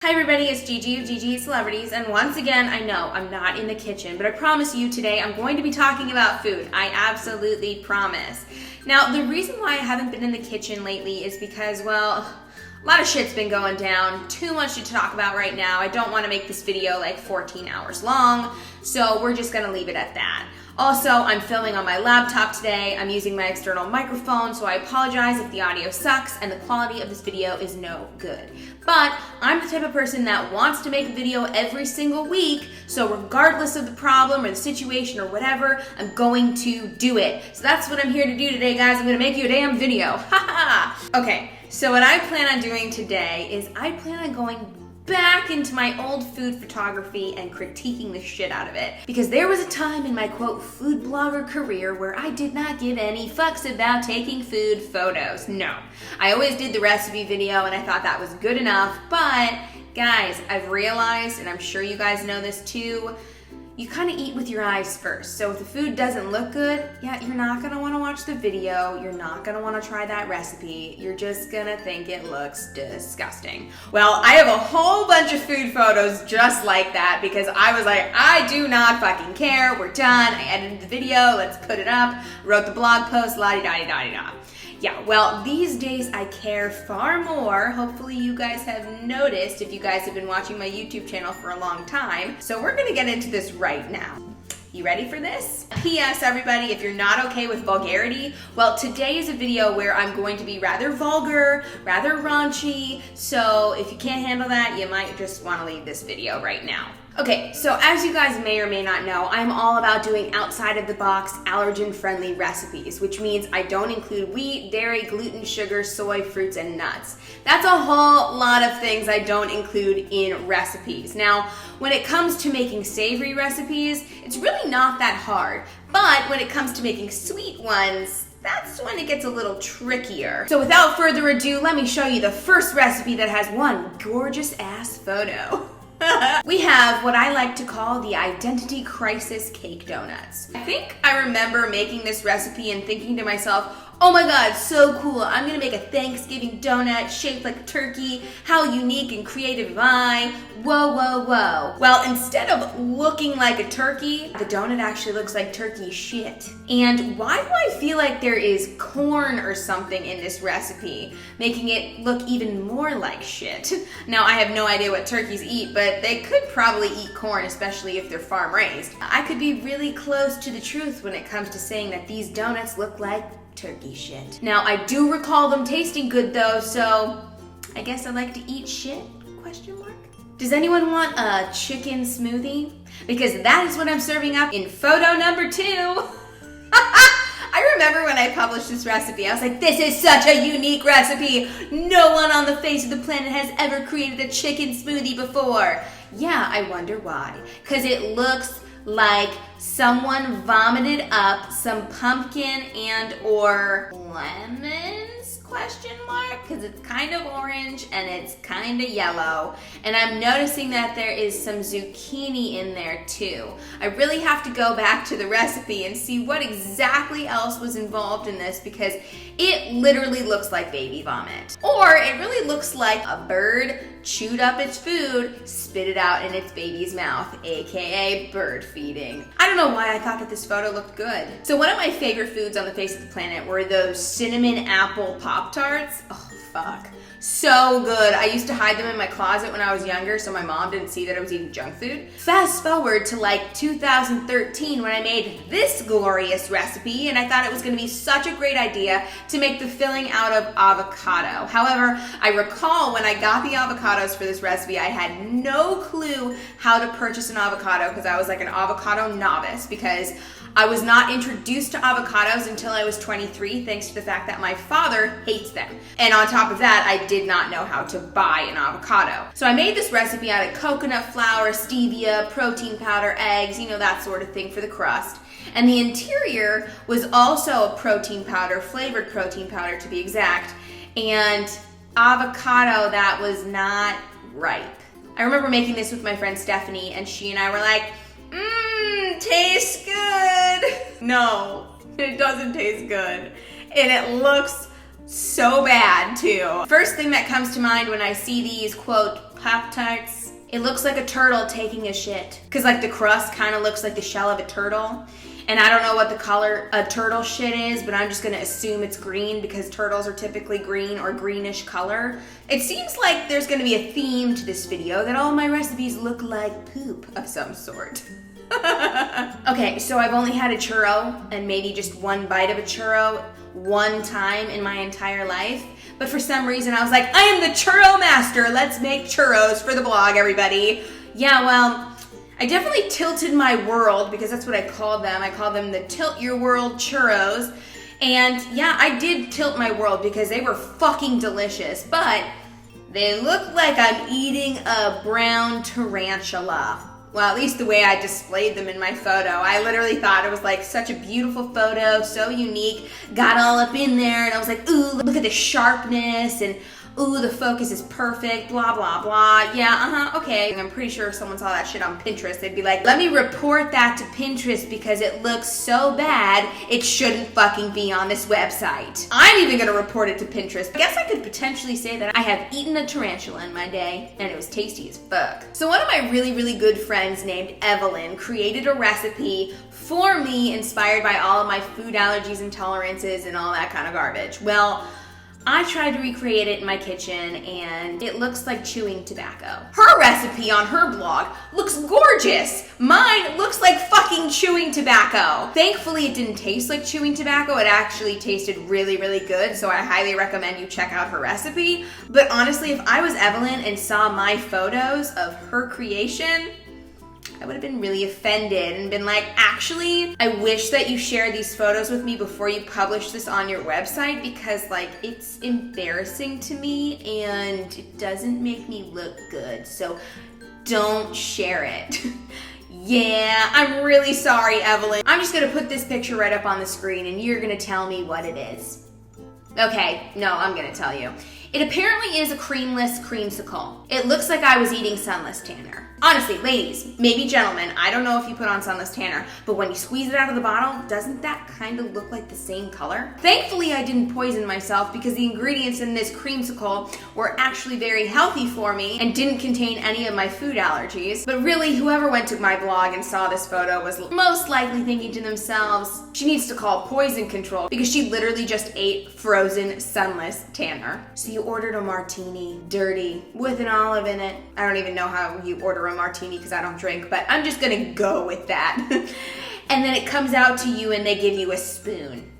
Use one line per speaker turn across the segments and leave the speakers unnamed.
Hi everybody, it's GiGi of GiGi Celebrities, and once again, I know I'm not in the kitchen, but I promise you today I'm going to be talking about food. I absolutely promise. Now, the reason why I haven't been in the kitchen lately is because, well, a lot of shit's been going down, too much to talk about right now. I don't want to make this video like 14 hours long, so we're just gonna leave it at that. Also, I'm filming on my laptop today. I'm using my external microphone, so I apologize if the audio sucks and the quality of this video is no good. But I'm the type of person that wants to make a video every single week, so regardless of the problem or the situation or whatever, I'm going to do it. So that's what I'm here to do today, guys. I'm gonna make you a damn video. Haha! Okay, so what I plan on doing today is I plan on going back into my old food photography and critiquing the shit out of it. Because there was a time in my quote food blogger career where I did not give any fucks about taking food photos. No. I always did the recipe video and I thought that was good enough, but guys, I've realized, and I'm sure you guys know this too, you kind of eat with your eyes first. So if the food doesn't look good, yeah, you're not gonna wanna watch the video, you're not gonna wanna try that recipe, you're just gonna think it looks disgusting. Well, I have a whole bunch of food photos just like that because I was like, I do not fucking care, we're done, I edited the video, let's put it up, wrote the blog post, la-di-da-di-da-di-da. Yeah, well, these days I care far more. Hopefully you guys have noticed if you guys have been watching my YouTube channel for a long time. So we're gonna get into this right now. You ready for this? P.S. everybody, if you're not okay with vulgarity, well, today is a video where I'm going to be rather vulgar, rather raunchy, so if you can't handle that, you might just want to leave this video right now. Okay, so as you guys may or may not know, I'm all about doing outside of the box allergen-friendly recipes, which means I don't include wheat, dairy, gluten, sugar, soy, fruits, and nuts. That's a whole lot of things I don't include in recipes. Now, when it comes to making savory recipes, it's really not that hard, but when it comes to making sweet ones, that's when it gets a little trickier. So without further ado, let me show you the first recipe that has one gorgeous ass photo. We have what I like to call the identity crisis cake donuts. I think I remember making this recipe and thinking to myself, oh my god, so cool, I'm gonna make a Thanksgiving donut shaped like a turkey. How unique and creative am I? Whoa, whoa, whoa. Well, instead of looking like a turkey, the donut actually looks like turkey shit. And why do I feel like there is corn or something in this recipe, making it look even more like shit? Now, I have no idea what turkeys eat, but they could probably eat corn, especially if they're farm raised. I could be really close to the truth when it comes to saying that these donuts look like turkey shit. Now, I do recall them tasting good though, so I guess I like to eat shit, question mark? Does anyone want a chicken smoothie? Because that is what I'm serving up in photo number 2. I remember when I published this recipe, I was like, this is such a unique recipe. No one on the face of the planet has ever created a chicken smoothie before. Yeah, I wonder why. Because it looks like someone vomited up some pumpkin and or lemons, question mark, because it's kind of orange and it's kind of yellow, and I'm noticing that there is some zucchini in there too. I really have to go back to the recipe and see what exactly else was involved in this because it literally looks like baby vomit. Or it really looks like a bird chewed up its food, spit it out in its baby's mouth, aka bird feeding. I don't know why I thought that this photo looked good. So one of my favorite foods on the face of the planet were those cinnamon apple Pop-Tarts. Oh, fuck. So good. I used to hide them in my closet when I was younger so my mom didn't see that I was eating junk food. Fast forward to like 2013 when I made this glorious recipe and I thought it was gonna be such a great idea to make the filling out of avocado. However, I recall when I got the avocados for this recipe, I had no clue how to purchase an avocado because I was like an avocado novice because I was not introduced to avocados until I was 23 thanks to the fact that my father hates them. And on top of that, I did not know how to buy an avocado. So I made this recipe out of coconut flour, stevia, protein powder, eggs, you know, that sort of thing for the crust. And the interior was also a protein powder, flavored protein powder to be exact, and avocado that was not ripe. I remember making this with my friend Stephanie and she and I were like, tastes good. No, it doesn't taste good. And it looks so bad too. First thing that comes to mind when I see these, quote, Pop-Tarts. It looks like a turtle taking a shit. Cause like the crust kind of looks like the shell of a turtle. And I don't know what the color a turtle shit is, but I'm just gonna assume it's green because turtles are typically green or greenish color. It seems like there's gonna be a theme to this video, that all my recipes look like poop of some sort. Okay, so I've only had a churro and maybe just one bite of a churro one time in my entire life. But for some reason I was like, I am the churro master. Let's make churros for the blog, everybody. Yeah, well, I definitely tilted my world because that's what I called them. I called them the Tilt Your World Churros. And yeah, I did tilt my world because they were fucking delicious. But they look like I'm eating a brown tarantula. Well, at least the way I displayed them in my photo. I literally thought it was like such a beautiful photo, so unique. Got all up in there and I was like, ooh, look at the sharpness, and ooh, the focus is perfect, blah, blah, blah. Yeah, okay. I'm pretty sure if someone saw that shit on Pinterest, they'd be like, let me report that to Pinterest because it looks so bad, it shouldn't fucking be on this website. I'm even gonna report it to Pinterest. I guess I could potentially say that I have eaten a tarantula in my day, and it was tasty as fuck. So one of my really, really good friends named Evelyn created a recipe for me inspired by all of my food allergies, intolerances, and all that kind of garbage. Well, I tried to recreate it in my kitchen and it looks like chewing tobacco. Her recipe on her blog looks gorgeous. Mine looks like fucking chewing tobacco. Thankfully, it didn't taste like chewing tobacco. It actually tasted really, really good, so I highly recommend you check out her recipe. But honestly, if I was Evelyn and saw my photos of her creation, I would have been really offended and been like, actually, I wish that you shared these photos with me before you publish this on your website because like it's embarrassing to me and it doesn't make me look good. So don't share it. Yeah, I'm really sorry, Evelyn. I'm just gonna put this picture right up on the screen and you're gonna tell me what it is. Okay, no, I'm gonna tell you. It apparently is a creamless creamsicle. It looks like I was eating Sunless Tanner. Honestly, ladies, maybe gentlemen, I don't know if you put on Sunless Tanner, but when you squeeze it out of the bottle, doesn't that kind of look like the same color? Thankfully, I didn't poison myself because the ingredients in this creamsicle were actually very healthy for me and didn't contain any of my food allergies. But really, whoever went to my blog and saw this photo was most likely thinking to themselves, she needs to call poison control because she literally just ate frozen Sunless Tanner. So you ordered a martini, dirty, with an olive in it. I don't even know how you order a martini because I don't drink, but I'm just gonna go with that. And then it comes out to you and they give you a spoon.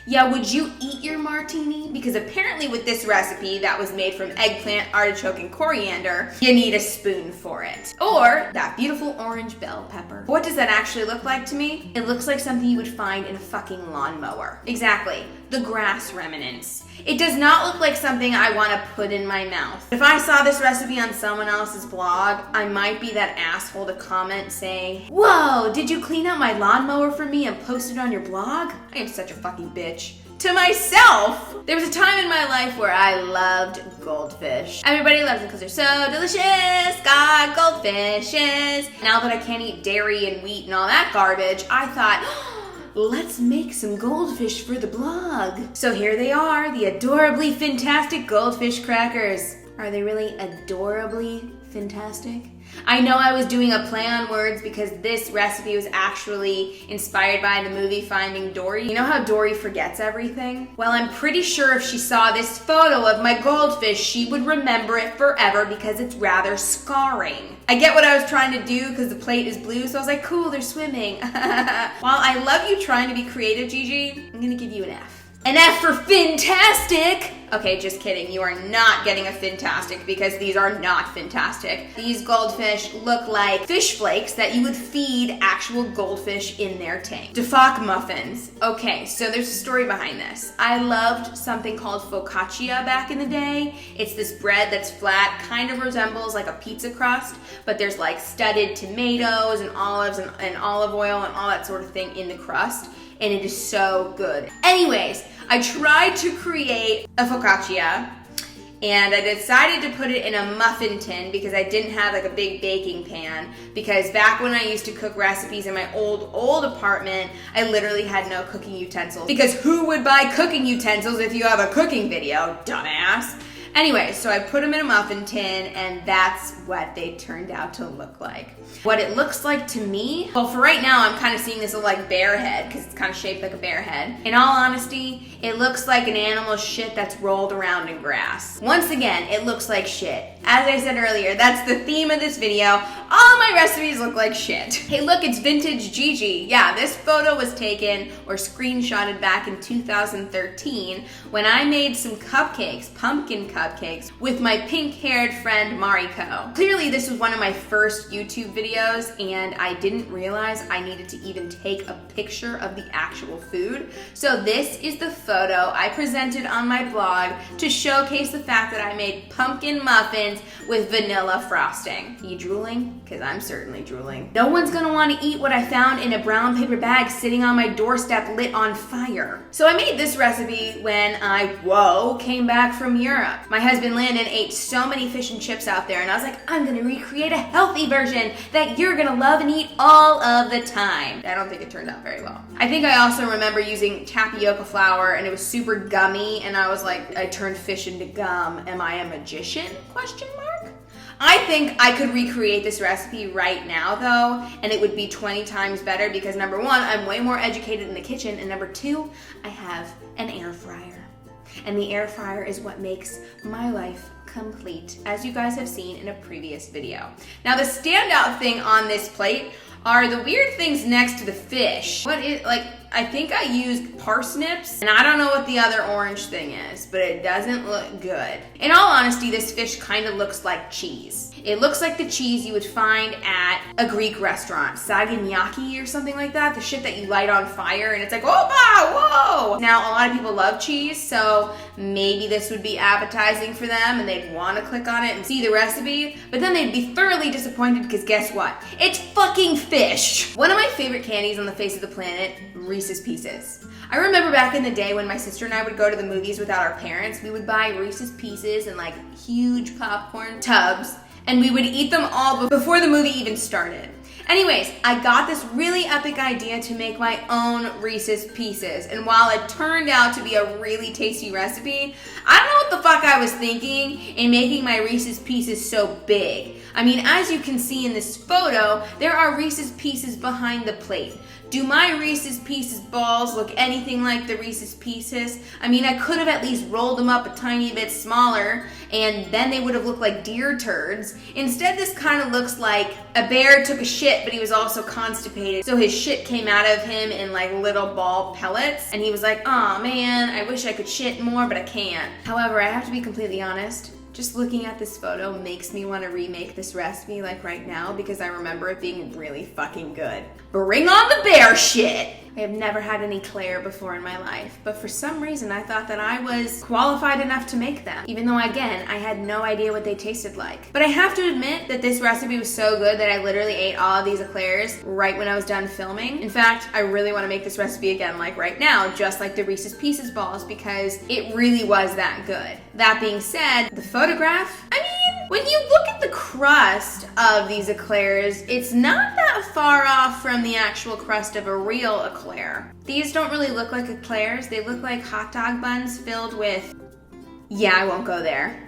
Yeah, would you eat your martini? Because apparently with this recipe that was made from eggplant, artichoke, and coriander, you need a spoon for it. Or that beautiful orange bell pepper. What does that actually look like to me? It looks like something you would find in a fucking lawnmower. Exactly, the grass remnants. It does not look like something I want to put in my mouth. If I saw this recipe on someone else's blog, I might be that asshole to comment saying, whoa, did you clean out my lawnmower for me and post it on your blog? I am such a fucking bitch. To myself, there was a time in my life where I loved goldfish. Everybody loves them because they're so delicious. God, goldfishes. Now that I can't eat dairy and wheat and all that garbage, I thought, let's make some goldfish for the blog. So here they are, the adorably fantastic goldfish crackers. Are they really adorably fantastic? I know I was doing a play on words because this recipe was actually inspired by the movie Finding Dory. You know how Dory forgets everything? Well, I'm pretty sure if she saw this photo of my goldfish, she would remember it forever because it's rather scarring. I get what I was trying to do because the plate is blue, so I was like, cool, they're swimming. While I love you trying to be creative, GiGi, I'm gonna give you an F. An F for fantastic! Okay, just kidding. You are not getting a fantastic because these are not fantastic. These goldfish look like fish flakes that you would feed actual goldfish in their tank. Defok muffins. Okay, so there's a story behind this. I loved something called focaccia back in the day. It's this bread that's flat, kind of resembles like a pizza crust, but there's like studded tomatoes and olives and olive oil and all that sort of thing in the crust. And it is so good. Anyways, I tried to create a focaccia and I decided to put it in a muffin tin because I didn't have like a big baking pan, because back when I used to cook recipes in my old apartment, I literally had no cooking utensils. Because who would buy cooking utensils if you have a cooking video, dumbass? Anyway, so I put them in a muffin tin, and that's what they turned out to look like. What it looks like to me, well, for right now, I'm kind of seeing this little like bear head, because it's kind of shaped like a bear head. In all honesty, it looks like an animal's shit that's rolled around in grass. Once again, it looks like shit. As I said earlier, that's the theme of this video. All my recipes look like shit. Hey look, it's vintage GiGi. Yeah, this photo was taken or screenshotted back in 2013 when I made some cupcakes, pumpkin cupcakes, with my pink-haired friend Mariko. Clearly this was one of my first YouTube videos, and I didn't realize I needed to even take a picture of the actual food. So this is the photo I presented on my blog to showcase the fact that I made pumpkin muffins with vanilla frosting. You drooling? Because I'm certainly drooling. No one's gonna want to eat what I found in a brown paper bag sitting on my doorstep lit on fire. So I made this recipe when I, came back from Europe. My husband Landon ate so many fish and chips out there, and I was like, I'm gonna recreate a healthy version that you're gonna love and eat all of the time. I don't think it turned out very well. I think I also remember using tapioca flour, and it was super gummy, and I was like, I turned fish into gum. Am I a magician? Question mark. I think I could recreate this recipe right now though, and it would be 20 times better because number one, I'm way more educated in the kitchen, and number two, I have an air fryer. And the air fryer is what makes my life complete, as you guys have seen in a previous video. Now the standout thing on this plate are the weird things next to the fish. I think I used parsnips, and I don't know what the other orange thing is, but it doesn't look good. In all honesty, this fish kind of looks like cheese. It looks like the cheese you would find at a Greek restaurant, saganaki or something like that, the shit that you light on fire and it's like, whoa! Now, a lot of people love cheese, so maybe this would be appetizing for them and they'd want to click on it and see the recipe, but then they'd be thoroughly disappointed because guess what? It's fucking fish! One of my favorite candies on the face of the planet, Reese's Pieces. I remember back in the day when my sister and I would go to the movies without our parents, we would buy Reese's Pieces in like huge popcorn tubs, and we would eat them all before the movie even started. Anyways, I got this really epic idea to make my own Reese's Pieces, and while it turned out to be a really tasty recipe, I don't know what the fuck I was thinking in making my Reese's Pieces so big. I mean, as you can see in this photo, there are Reese's Pieces behind the plate. Do my Reese's Pieces balls look anything like the Reese's Pieces? I mean, I could have at least rolled them up a tiny bit smaller, and then they would have looked like deer turds. Instead, this kind of looks like a bear took a shit, but he was also constipated, so his shit came out of him in like little ball pellets, and he was like, aw man, I wish I could shit more, but I can't. However, I have to be completely honest. Just looking at this photo makes me want to remake this recipe like right now because I remember it being really fucking good. Bring on the bear shit! I have never had an eclair before in my life, but for some reason I thought that I was qualified enough to make them, even though again, I had no idea what they tasted like. But I have to admit that this recipe was so good that I literally ate all of these eclairs right when I was done filming. In fact, I really want to make this recipe again like right now, just like the Reese's Pieces balls, because it really was that good. That being said, the photograph, I mean, when you look at the crust of these eclairs, it's not that far off from the actual crust of a real eclair. These don't really look like eclairs, they look like hot dog buns filled with... Yeah, I won't go there.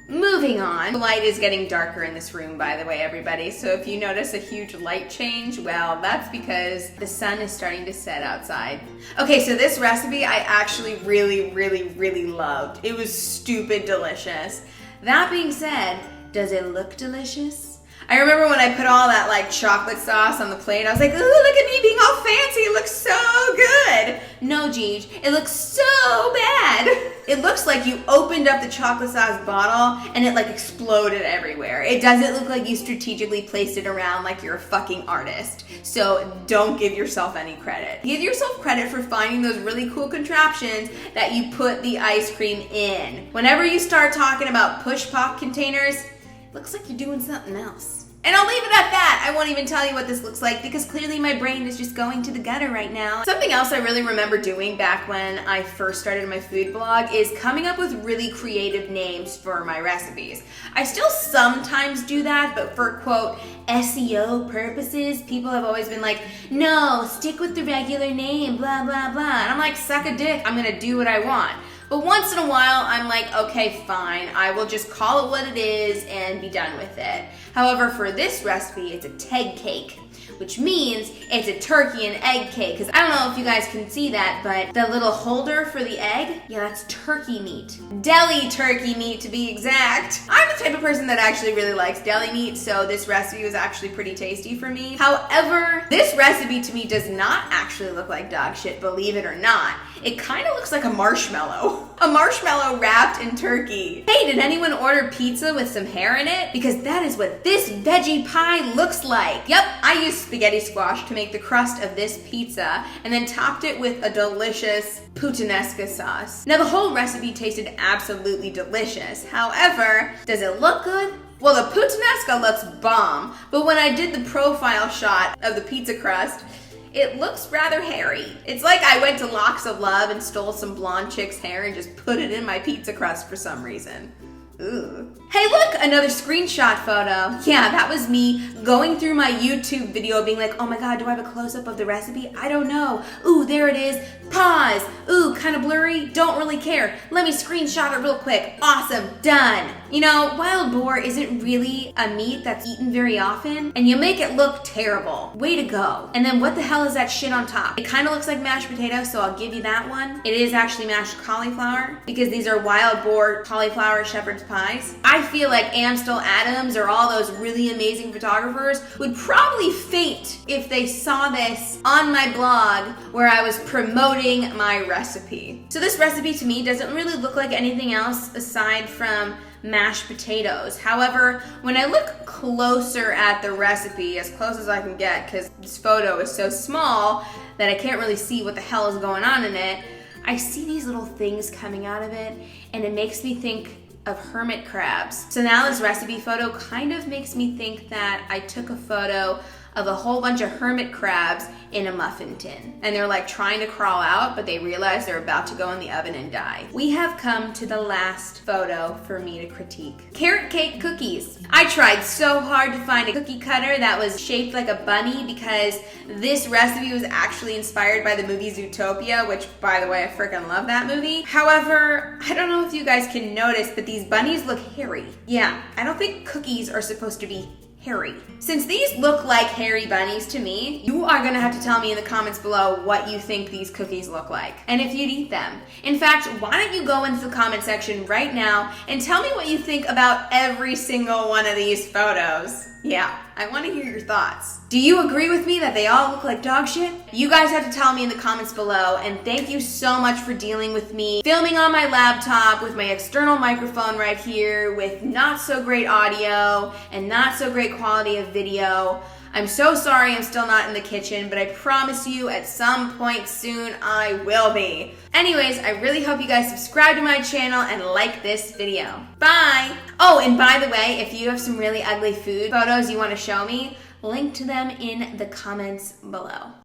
Moving on. The light is getting darker in this room, by the way, everybody, so if you notice a huge light change, well, that's because the sun is starting to set outside. Okay, so this recipe I actually really loved. It was stupid delicious. That being said, does it look delicious? I remember when I put all that like chocolate sauce on the plate, I was like, ooh, look at me being all fancy, it looks so good. No, Gigi, it looks so bad. It looks like you opened up the chocolate sauce bottle and it like exploded everywhere. It doesn't look like you strategically placed it around like you're a fucking artist. So don't give yourself any credit. Give yourself credit for finding those really cool contraptions that you put the ice cream in. Whenever you start talking about push pop containers, looks like you're doing something else. And I'll leave it at that. I won't even tell you what this looks like because clearly my brain is just going to the gutter right now. Something else I really remember doing back when I first started my food blog is coming up with really creative names for my recipes. I still sometimes do that, but for quote, SEO purposes, people have always been like, no, stick with the regular name, blah, blah, blah. And I'm like, suck a dick, I'm gonna do what I want. But once in a while, I'm like, okay, fine. I will just call it what it is and be done with it. However, for this recipe, it's a teg cake, which means it's a turkey and egg cake. Because I don't know if you guys can see that, but the little holder for the egg, yeah, that's turkey meat. Deli turkey meat, to be exact. I'm the type of person that actually really likes deli meat, so this recipe was actually pretty tasty for me. However, this recipe to me does not actually look like dog shit, believe it or not. It kind of looks like a marshmallow. A marshmallow wrapped in turkey. Hey, did anyone order pizza with some hair in it? Because that is what this veggie pie looks like. Yep, I used spaghetti squash to make the crust of this pizza and then topped it with a delicious puttanesca sauce. Now the whole recipe tasted absolutely delicious. However, does it look good? Well, the puttanesca looks bomb, but when I did the profile shot of the pizza crust, it looks rather hairy. It's like I went to Locks of Love and stole some blonde chick's hair and just put it in my pizza crust for some reason. Ooh. Hey look, another screenshot photo. Yeah, that was me going through my YouTube video being like, oh my god, do I have a close-up of the recipe? I don't know. Ooh, there it is. Pause. Ooh, kind of blurry. Don't really care. Let me screenshot it real quick. Awesome. Done. You know, wild boar isn't really a meat that's eaten very often, and you make it look terrible. Way to go. And then what the hell is that shit on top? It kind of looks like mashed potatoes, so I'll give you that one. It is actually mashed cauliflower because these are wild boar cauliflower shepherd's pies. I feel like Amstel Adams or all those really amazing photographers would probably faint if they saw this on my blog where I was promoting my recipe. So this recipe to me doesn't really look like anything else aside from mashed potatoes. However, when I look closer at the recipe, as close as I can get, because this photo is so small that I can't really see what the hell is going on in it, I see these little things coming out of it, and it makes me think of hermit crabs. So now this recipe photo kind of makes me think that I took a photo of a whole bunch of hermit crabs in a muffin tin. And they're like trying to crawl out, but they realize they're about to go in the oven and die. We have come to the last photo for me to critique. Carrot cake cookies. I tried so hard to find a cookie cutter that was shaped like a bunny because this recipe was actually inspired by the movie Zootopia, which by the way, I freaking love that movie. However, I don't know if you guys can notice, but these bunnies look hairy. Yeah, I don't think cookies are supposed to be hairy. Since these look like hairy bunnies to me, you are gonna have to tell me in the comments below what you think these cookies look like and if you'd eat them. In fact, why don't you go into the comment section right now and tell me what you think about every single one of these photos. Yeah, I want to hear your thoughts. Do you agree with me that they all look like dog shit? You guys have to tell me in the comments below, and thank you so much for dealing with me filming on my laptop with my external microphone right here with not so great audio and not so great quality of video. I'm so sorry I'm still not in the kitchen, but I promise you at some point soon I will be. Anyways, I really hope you guys subscribe to my channel and like this video. Bye! Oh, and by the way, if you have some really ugly food photos you want to show me, link to them in the comments below.